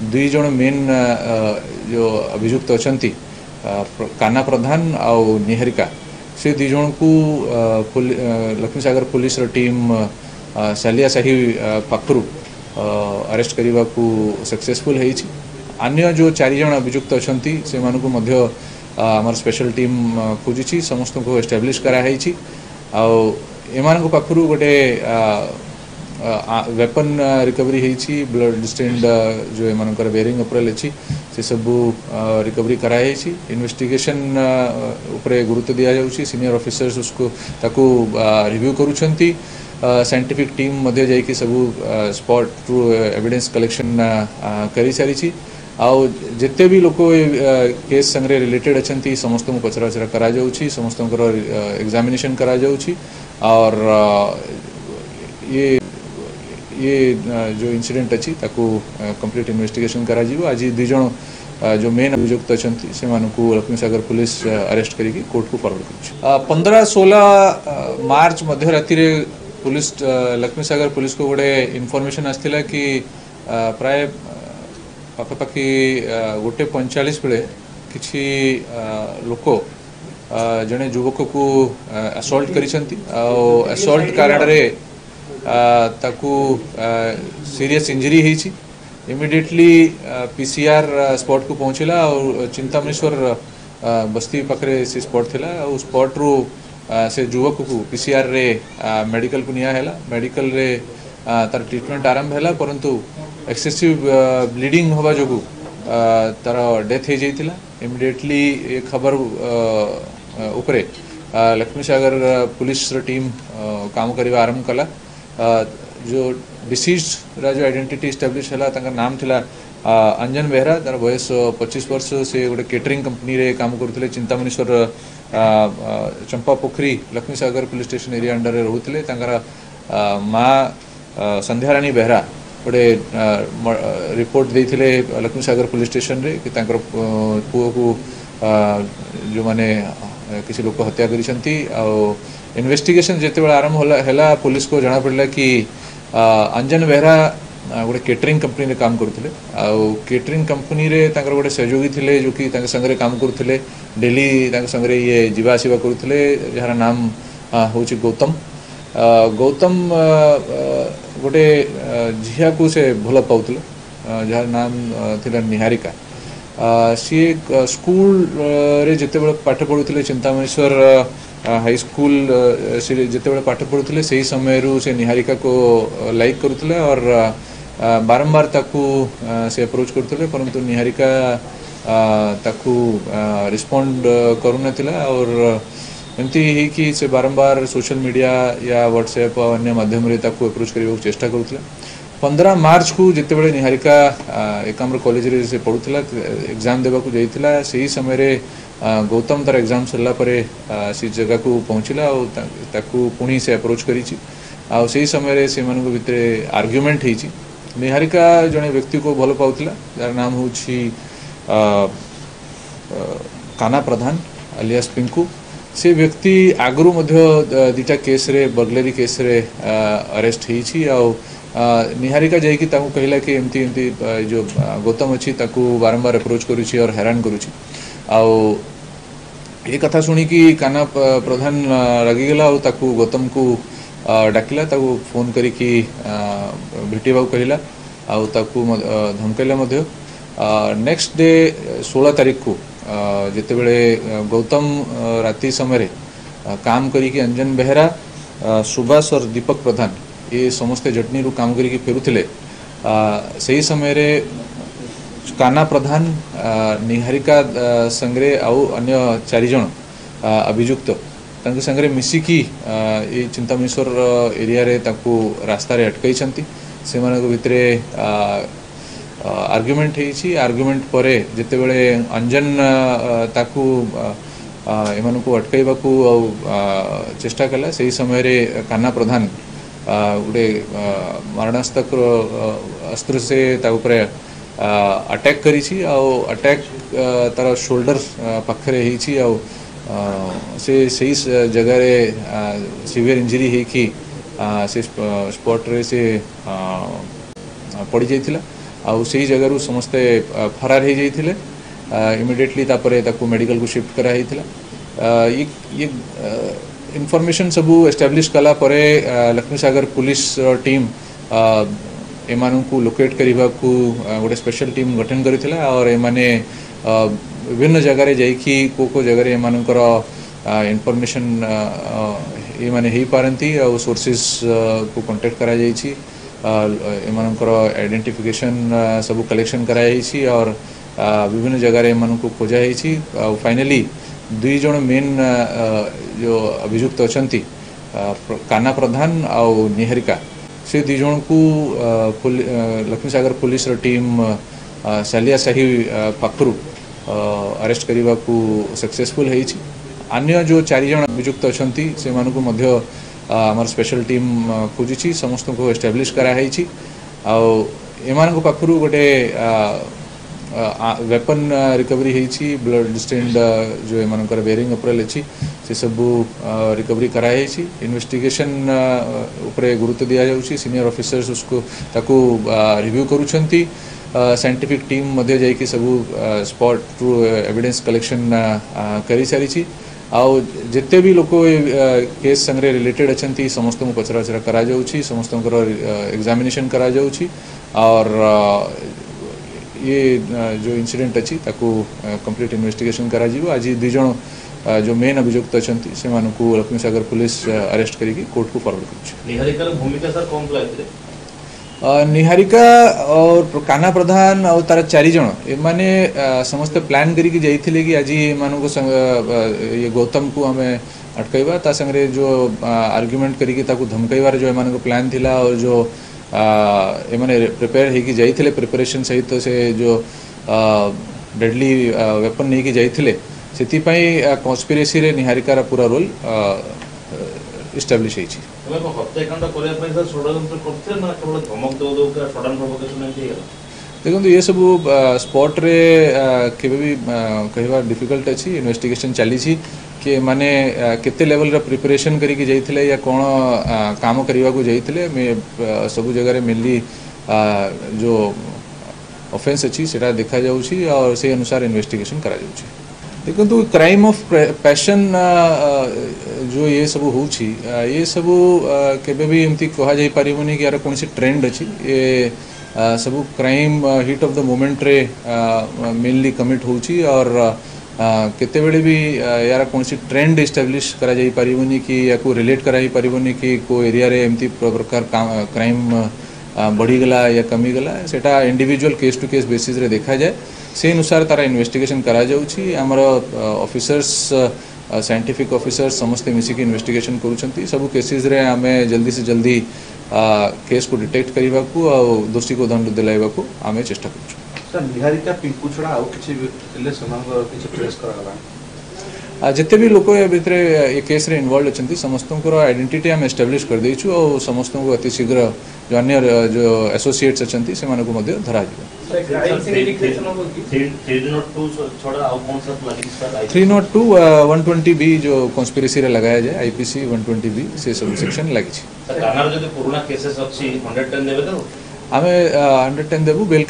दुई जन मेन जो अभियुक्त अच्छा काना प्रधान आउ निहारिका से दुई जन को लक्ष्मीसागर पुलिस टीम सालिया साही पाखु अरेस्ट करने को सक्सेसफुल है। अन्य जो 4 जन अभियुक्त अच्छा से आमर स्पेशल टीम खोजी समस्त को एस्टाब्लिश कराई एमान पाखु गोटे वेपन रिकवरी होती ब्लड स्टेन्ड जो एम बेरिंग अपरेल अच्छी से सबू रिकवरी कराई इन्वेस्टिगेशन उपरे गुरुत्व दि जाऊँगी सीनियर ऑफिसर्स उसको ताकू रिव्यू करुछंती साइंटिफिक टीम मध्य जाइए सबू स्पॉट टू एविडेंस कलेक्शन करी सारी आउ जिते भी लोक केस संगे रिलेटेड अच्छा समस्त को पचराउचरा करा जाउछि समस्त एग्जामिनेशन करा जाउछि और ये जो इंसिडेंट अच्छी ताकू कंप्लीट इन्वेस्टिगेशन करा जीवो। आज 2 जन जो मेन अभियुक्त अच्छा से लक्ष्मीसागर पुलिस अरेस्ट करके कोर्ट को फॉरवर्ड कर 15-16 मार्च मध्य राति पुलिस लक्ष्मीसागर पुलिस को गोटे इनफॉरमेशन आसाला कि प्राय पाखापाखि 1:45 बेले किसी लोक जड़े युवक को असल्ट करिसेंती असल्ट कारण रे ताकू सीरियस इंजरी होती इमिडिएटली पीसीआर स्पॉट को पहुँचला और चिंतामणेश्वर बस्ती पाखे से स्पॉट थिला और स्पॉट रू से युवक को पीसीआर रे मेडिकल को निया हैला मेडिकल रे तार ट्रीटमेंट आरंभ हैला परंतु एक्सेसिव ब्लीडिंग होवा जोगु तार डेथ हो जाइतिला। इमिडिएटली ये खबर उपरे लक्ष्मीसागर पुलिस टीम काम करवा आरंभ कला जो डिसीज्ड जो आइडेंटिटी एस्टाब्लिश है नाम थिला अंजन बेहरा तार बयस 25 वर्ष से गोटे केटरिंग कंपनी रे काम करते Chintamaneswar Champa Pokhari Laxmisagar police station area under रे रहउथिले माँ संध्याराणी बेहरा गोटे रिपोर्ट देइथिले लक्ष्मीसागर पुलिस स्टेशन रे कि पुओ को जो माने किसी लोक हत्या करिसंती इन्वेस्टिगेशन जिते बड़े आरंभ होला पुलिस को जना पड़ा कि अंजन बेहरा गोटे केटरिंग कंपनी रे काम करते केटरिंग कंपनी रे गोटे सहयोगी थिले जो कि संगे काम करते डेली संगे ये जीवा आसवा करते जार नाम हूँ गौतम गौतम गोटे झिया को से भल पाउले जार नाम थिला निहारिका सी स्कूल रे जिते बड़े पाठ पढ़ुले चिंतामणेश्वर हाई स्कूल से जिते बड़े पाठ पढ़ुले से समय से निहारिका को लाइक करुले और बारंबार ताकू से अप्रोच करते परंतु निहारिका ताकू रिस्पोंड करूनथिला और एमती ही कि से बारंबार सोशल मीडिया या व्हाट्सएप और अन्य माध्यम रे ताकू अप्रोच करने को चेष्टा करुले। 15 मार्च को जिते बड़े निहारिका एकाम्र कॉलेज रे से पढ़ुला एग्जाम देवा को जाइथिला सही समय रे गौतम तार एग्जाम सरला परे से जगह को पहुँचला और ताकू पुणी से अप्रोच करी से समय रे से मानको भितरे आर्ग्यूमेंट होईची निहारिका जड़े व्यक्ति को भल पाउथिला जार नाम हूँ काना प्रधान अलियास पिंकू से व्यक्ति आगु दीटा केस रे बर्गलरी केस रे अरेस्ट होईची निहारिका जाइकी ताकू कहला कि एमती एमती जो गौतम अच्छी ताकू बारंबार अप्रोच करुची और हैरान करुची ये कथा शुणी कि काना प्रधान रागिगला और ताकू गौतम को डाकिला ताकू फोन करिकी भेटिबा कहला आउ ताकू धमकैला मध्य नेक्स्ट डे 16 तारीख को जिते बड़े गौतम राति समय काम करिकी अंजन बेहरा सुभाष और दीपक प्रधान ये समस्ते जटनी रू काम करिकी फेरुथिले सही समय रे काना प्रधान निहारिका संगे आउ अन्य 4 जन अभियुक्त तांके संगे मिसिकी ये चिंतामणेश्वर एरिया रे ताकू रास्ता रे अटकैछंती से मानको भितरे आर्ग्यूमेंट होईची आर्ग्यूमेंट परे जिते बड़े अंजन ताकू एमान को अटकैबा को चेष्टा कला सही समय रे काना प्रधान गोटे मारणास्त्र अस्त्र से ताऊपरे अटैक करी अटैक तार शोल्डर पाखरे होईची से सही जगह रे सीवियर इंजरी है कि से स्पॉट रे से पड़ जाइथिला आउ से जगह समस्ते फरार हो जाइए इमिडिएटली तापरे ताकू मेडिकल को शिफ्ट कराई ये इनफॉरमेशन सबू एस्टाब्लिश कला परे लक्ष्मीसागर पुलिस टीम एमानू लोकेट करने को गोटे स्पेशल टीम गठन करथिला और एमाने विभिन्न जगार जाइकी को जगार एमानकर इनफॉरमेशन ये माने ही पारंती और सोर्सेस को कांटेक्ट करा जाइछि एमानकर आइडेंटिफिकेशन सब कलेक्शन करा जाइछि और विभिन्न जगार एमानू खोजा जाइछि फाइनली दुई जन मेन जो अभियुक्त अछंती काना प्रधान और निहारिका से दुई जन को लक्ष्मीसागर पुलिस टीम सालिया साही पाखरु अरेस्ट करने को सक्सेसफुल है। अन्य जो 4 जन अभियुक्त अछंती से मानकु मध्य आमर स्पेशल टीम खोजी समस्त को एस्टाब्लिश कराई एमान पाखरु गोटे वेपन रिकवरी होती ब्लड स्टेन्ड जो एमानकर बेरिंग अप्रेल अच्छी से सब रिकवरी कराई इन्वेस्टिगेशन उपरे गुरुत्व दिया जाउछि सीनियर ऑफिसर्स उसको ताकू रिव्यू करूछंती साइंटिफिक टीम मध्य जाइए सब स्पॉट टू एविडेंस कलेक्शन करी सारी आउ जिते भी लोक केस संगे रिलेटेड अच्छा समस्त को पचराउचरा करा जाउछि समस्त एग्जामिनेशन करा जाउछि और ये जो इंसिडेंट अच्छी ताकू कंप्लीट इन्वेस्टिगेशन करा जिवो आज दुई जन जो मेन अभियुक्त अच्छा से लक्ष्मीसागर पुलिस अरेस्ट करी कोर्ट को फॉरवर्ड कर निहारिका भूमिका सर कौन लाइथिले निहारिका और काना प्रधान और तार 4 जन एमाने समस्त प्लान करी जाइथिले कि आज एमाननको ये गौतम को हमें अटकैबा ता संगे जो आर्गुमेंट करी ताकू धमकैबार जो एमानको प्लान थिला और जो एमाने प्रिपेयर होगी जाइथिले प्रिपरेशन सहित से जो डेडली वेपन नहीं कि जाइथिले सेति पई कॉन्स्पिरेसी रे निहारिकार पूरा रोल इस्टाब्लिश होइछि। देखो ये सब स्पॉट रे केबे भी कहवा डिफिकल्ट अच्छी इन्वेस्टिगेशन चली कि माने केते लेवल रा प्रिपरेशन करी जाइथिले या कौन काम करने को जाइथिले सब जगह मेनली जो ऑफेंस अच्छी सेटा देखा जाउछि और से अनुसार इन्वेस्टिगेशन करा जाउछि। देखो तो क्राइम ऑफ पैशन जो ये सब होउछि ये सब केबे भी एमती कहा जाई परिबनी कि यार कोनसी ट्रेंड अच्छी ये सब crime hit of the moment रे मेनली कमिट होउछि और केते बेले भी यार कोनसी ट्रेंड एस्टाब्लिश करा जाई परिबनी कि या को रिलेट कराई परिबनी कि को एरिया रे एमती प्रकार क्राइम बढ़ी गला या कमी गला सेटा individual case to case basis रे देखा जाए से अनुसार तारा इन्वेस्टिगेशन करा जाउछि हमर ऑफिसर्स साइंटिफिक ऑफिसर्स समस्त मिसिक इन्वेस्टिगेशन करूछंती सब केसेस रे हमें जल्दी से जल्दी केस को डिटेक्ट करबा को और दोषी को दंड दिलाइबा को हमें चेष्टा करूछु। सर निहारिका पिंकू छड़ा आउ किछि ले समान किछि ट्रेस कराला जिते भी लोक भितर ये केस रे इन्वॉल्व अच्छी समस्त आइडेंटिटी आम एस्टाब्लिश कर देइछु और समस्त को अति शीघ्र जो अन्य जो एसोसिएट्स अच्छा से धरा 302 120B जो कॉन्स्पिरेसी रे लगाया जाए IPC 120B से सब सेक्शन लगी पुराना केसेस अच्छी 110 देबे तो आमे 110 देबु बेल